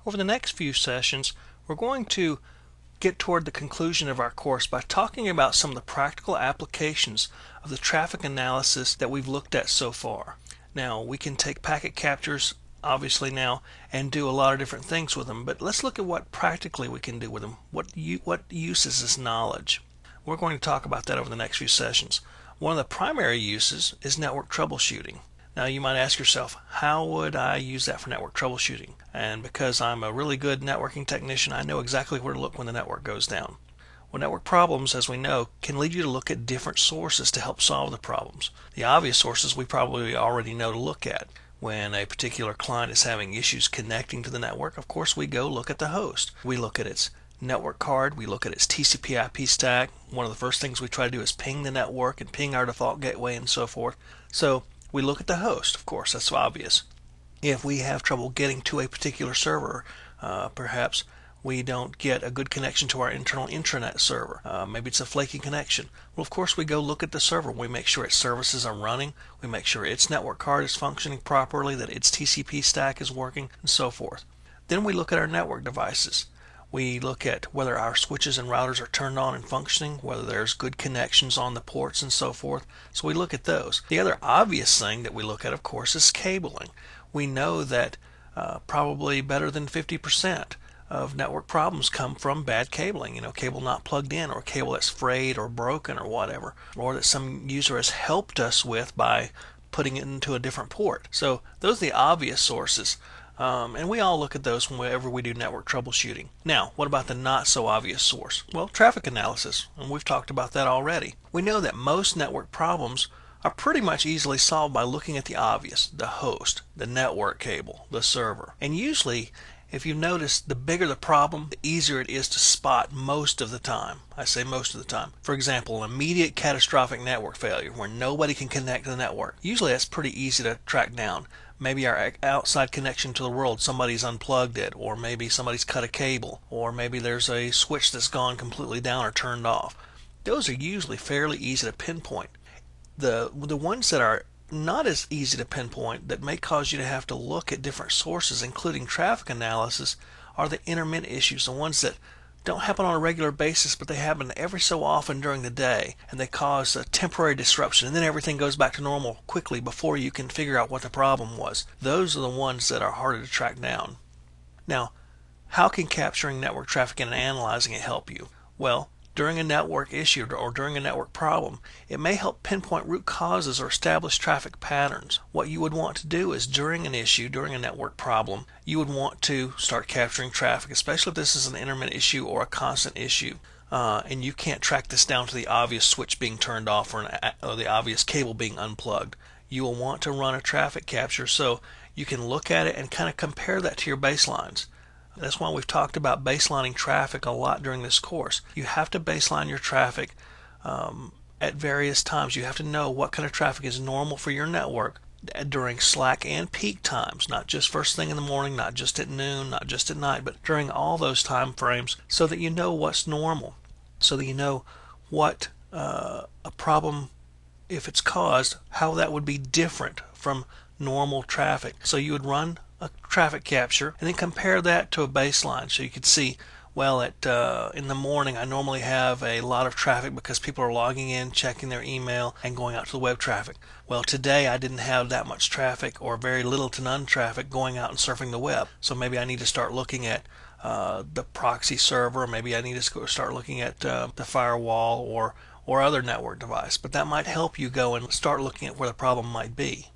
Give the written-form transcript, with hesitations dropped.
Over the next few sessions, we're going to get toward the conclusion of our course by talking about some of the practical applications of the traffic analysis that we've looked at so far. Now, we can take packet captures obviously now and do a lot of different things with them, but let's look at what practically we can do with them. What use is this knowledge? We're going to talk about that over the next few sessions. One of the primary uses is network troubleshooting. Now you might ask yourself, how would I use that for network troubleshooting? And because I'm a really good networking technician, I know exactly where to look when the network goes down. Well, network problems, as we know, can lead you to look at different sources to help solve the problems. The obvious sources we probably already know to look at. When a particular client is having issues connecting to the network, of course we go look at the host. We look at its network card, we look at its TCP/IP stack. One of the first things we try to do is ping the network and ping our default gateway and so forth. So we look at the host, of course, that's obvious. If we have trouble getting to a particular server, perhaps we don't get a good connection to our internal intranet server. Maybe it's a flaky connection. Well, of course, we go look at the server. We make sure its services are running. We make sure its network card is functioning properly, that its TCP stack is working, and so forth. Then we look at our network devices. We look at whether our switches and routers are turned on and functioning, whether there's good connections on the ports and so forth. So we look at those. The other obvious thing that we look at, of course, is cabling. We know that probably better than 50% of network problems come from bad cabling. Cable not plugged in, or cable that's frayed or broken or whatever, or that some user has helped us with by putting it into a different port. So those are the obvious sources. And we all look at those whenever we do network troubleshooting. Now, what about the not so obvious source? Well, traffic analysis, and we've talked about that already. We know that most network problems are pretty much easily solved by looking at the obvious, the host, the network cable, the server. And usually, if you notice, the bigger the problem, the easier it is to spot most of the time. I say most of the time. For example, an immediate catastrophic network failure where nobody can connect to the network. Usually that's pretty easy to track down. Maybe our outside connection to the world, somebody's unplugged it, or maybe somebody's cut a cable, or maybe there's a switch that's gone completely down or turned off. Those are usually fairly easy to pinpoint. The ones that are not as easy to pinpoint, that may cause you to have to look at different sources, including traffic analysis, are the intermittent issues, the ones that don't happen on a regular basis, but they happen every so often during the day, and they cause a temporary disruption, and then everything goes back to normal quickly before you can figure out what the problem was. Those are the ones that are harder to track down. Now, how can capturing network traffic and analyzing it help you? Well, during a network issue or during a network problem, it may help pinpoint root causes or establish traffic patterns. What you would want to do is during an issue, during a network problem, you would want to start capturing traffic, especially if this is an intermittent issue or a constant issue. And you can't track this down to the obvious switch being turned off or the obvious cable being unplugged. You will want to run a traffic capture so you can look at it and kind of compare that to your baselines. That's why we've talked about baselining traffic a lot during this course. You have to baseline your traffic at various times. You have to know what kind of traffic is normal for your network during slack and peak times, not just first thing in the morning, not just at noon, not just at night, but during all those time frames, so that you know what's normal, so that you know what a problem, if it's caused, how that would be different from normal traffic. So you would run a traffic capture and then compare that to a baseline, so you could see, well, in the morning I normally have a lot of traffic because people are logging in, checking their email, and going out to the web traffic. Well, today I didn't have that much traffic, or very little to none traffic, going out and surfing the web. So maybe I need to start looking at the proxy server. Maybe I need to start looking at the firewall or other network device. But that might help you go and start looking at where the problem might be.